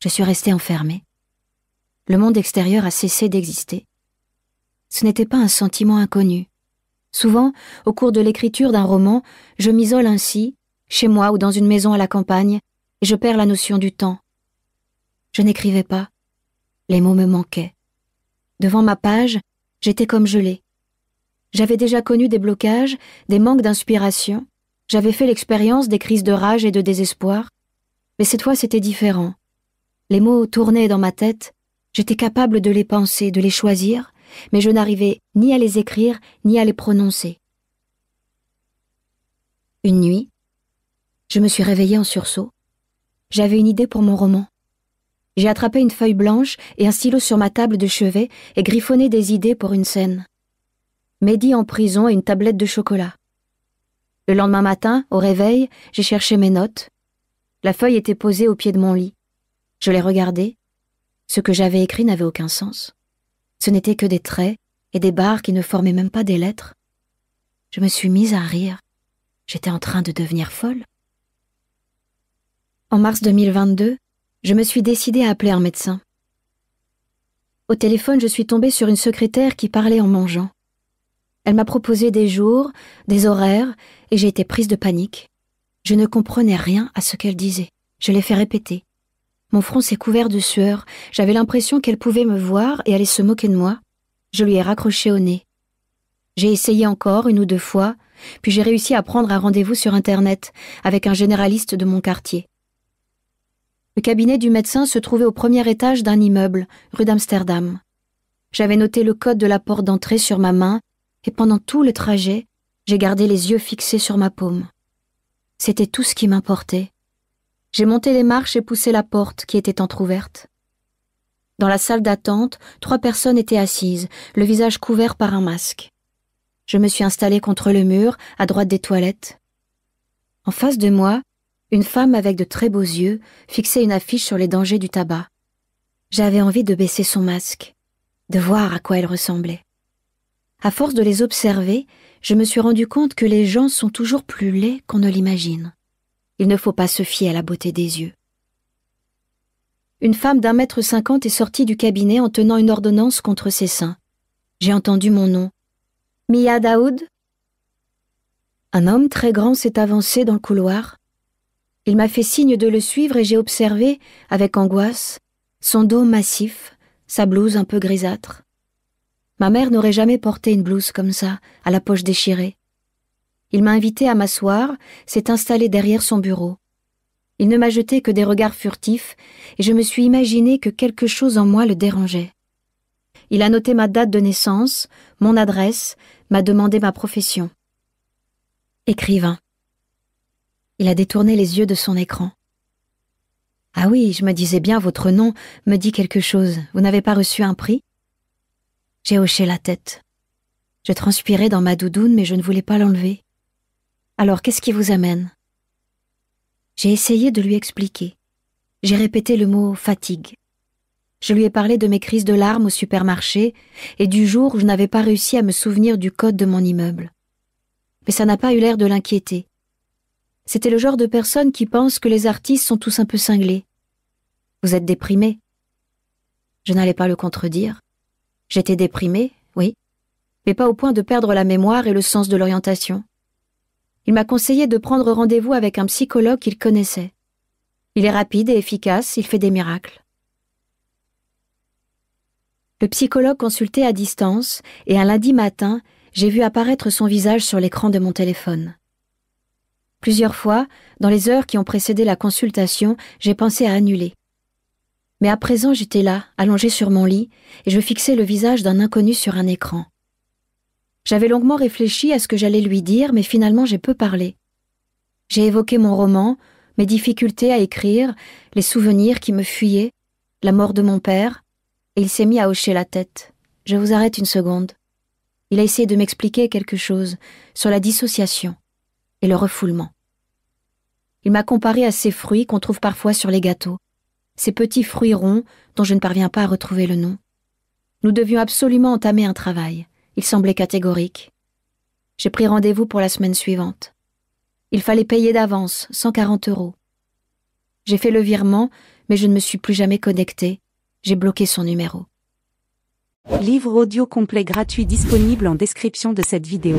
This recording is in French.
Je suis restée enfermée. Le monde extérieur a cessé d'exister. Ce n'était pas un sentiment inconnu. Souvent, au cours de l'écriture d'un roman, je m'isole ainsi, chez moi ou dans une maison à la campagne, et je perds la notion du temps. Je n'écrivais pas. Les mots me manquaient. Devant ma page, j'étais comme gelée. J'avais déjà connu des blocages, des manques d'inspiration. J'avais fait l'expérience des crises de rage et de désespoir. Mais cette fois, c'était différent. Les mots tournaient dans ma tête. J'étais capable de les penser, de les choisir, mais je n'arrivais ni à les écrire, ni à les prononcer. Une nuit, je me suis réveillée en sursaut. J'avais une idée pour mon roman. J'ai attrapé une feuille blanche et un stylo sur ma table de chevet et griffonné des idées pour une scène. Mehdi en prison et une tablette de chocolat. Le lendemain matin, au réveil, j'ai cherché mes notes. La feuille était posée au pied de mon lit. Je l'ai regardée. Ce que j'avais écrit n'avait aucun sens. Ce n'était que des traits et des barres qui ne formaient même pas des lettres. Je me suis mise à rire. J'étais en train de devenir folle. En mars 2022, je me suis décidée à appeler un médecin. Au téléphone, je suis tombée sur une secrétaire qui parlait en mangeant. Elle m'a proposé des jours, des horaires, et j'ai été prise de panique. Je ne comprenais rien à ce qu'elle disait. Je l'ai fait répéter. Mon front s'est couvert de sueur. J'avais l'impression qu'elle pouvait me voir et allait se moquer de moi. Je lui ai raccroché au nez. J'ai essayé encore 1 ou 2 fois, puis j'ai réussi à prendre un rendez-vous sur Internet avec un généraliste de mon quartier. Le cabinet du médecin se trouvait au premier étage d'un immeuble, rue d'Amsterdam. J'avais noté le code de la porte d'entrée sur ma main et pendant tout le trajet, j'ai gardé les yeux fixés sur ma paume. C'était tout ce qui m'importait. J'ai monté les marches et poussé la porte qui était entr'ouverte. Dans la salle d'attente, 3 personnes étaient assises, le visage couvert par un masque. Je me suis installée contre le mur, à droite des toilettes. En face de moi, une femme avec de très beaux yeux fixait une affiche sur les dangers du tabac. J'avais envie de baisser son masque, de voir à quoi elle ressemblait. À force de les observer, je me suis rendu compte que les gens sont toujours plus laids qu'on ne l'imagine. Il ne faut pas se fier à la beauté des yeux. Une femme d'1,50 m est sortie du cabinet en tenant une ordonnance contre ses seins. J'ai entendu mon nom. Mia Daoud. Un homme très grand s'est avancé dans le couloir. Il m'a fait signe de le suivre et j'ai observé, avec angoisse, son dos massif, sa blouse un peu grisâtre. Ma mère n'aurait jamais porté une blouse comme ça, à la poche déchirée. Il m'a invité à m'asseoir, s'est installé derrière son bureau. Il ne m'a jeté que des regards furtifs et je me suis imaginé que quelque chose en moi le dérangeait. Il a noté ma date de naissance, mon adresse, m'a demandé ma profession. Écrivain. Il a détourné les yeux de son écran. « Ah oui, je me disais bien, votre nom me dit quelque chose. Vous n'avez pas reçu un prix ?» J'ai hoché la tête. Je transpirais dans ma doudoune, mais je ne voulais pas l'enlever. « Alors, qu'est-ce qui vous amène ?» J'ai essayé de lui expliquer. J'ai répété le mot « fatigue ». Je lui ai parlé de mes crises de larmes au supermarché et du jour où je n'avais pas réussi à me souvenir du code de mon immeuble. Mais ça n'a pas eu l'air de l'inquiéter. C'était le genre de personne qui pense que les artistes sont tous un peu cinglés. « Vous êtes déprimé ?» Je n'allais pas le contredire. J'étais déprimée, oui, mais pas au point de perdre la mémoire et le sens de l'orientation. Il m'a conseillé de prendre rendez-vous avec un psychologue qu'il connaissait. Il est rapide et efficace, il fait des miracles. Le psychologue consultait à distance et un lundi matin, j'ai vu apparaître son visage sur l'écran de mon téléphone. Plusieurs fois, dans les heures qui ont précédé la consultation, j'ai pensé à annuler. Mais à présent, j'étais là, allongée sur mon lit, et je fixais le visage d'un inconnu sur un écran. J'avais longuement réfléchi à ce que j'allais lui dire, mais finalement j'ai peu parlé. J'ai évoqué mon roman, mes difficultés à écrire, les souvenirs qui me fuyaient, la mort de mon père, et il s'est mis à hocher la tête. « Je vous arrête 1 seconde. » Il a essayé de m'expliquer quelque chose sur la dissociation et le refoulement. Il m'a comparé à ces fruits qu'on trouve parfois sur les gâteaux, ces petits fruits ronds dont je ne parviens pas à retrouver le nom. Nous devions absolument entamer un travail. Il semblait catégorique. J'ai pris rendez-vous pour la semaine suivante. Il fallait payer d'avance, 140 €. J'ai fait le virement, mais je ne me suis plus jamais connectée. J'ai bloqué son numéro. Livre audio complet gratuit disponible en description de cette vidéo.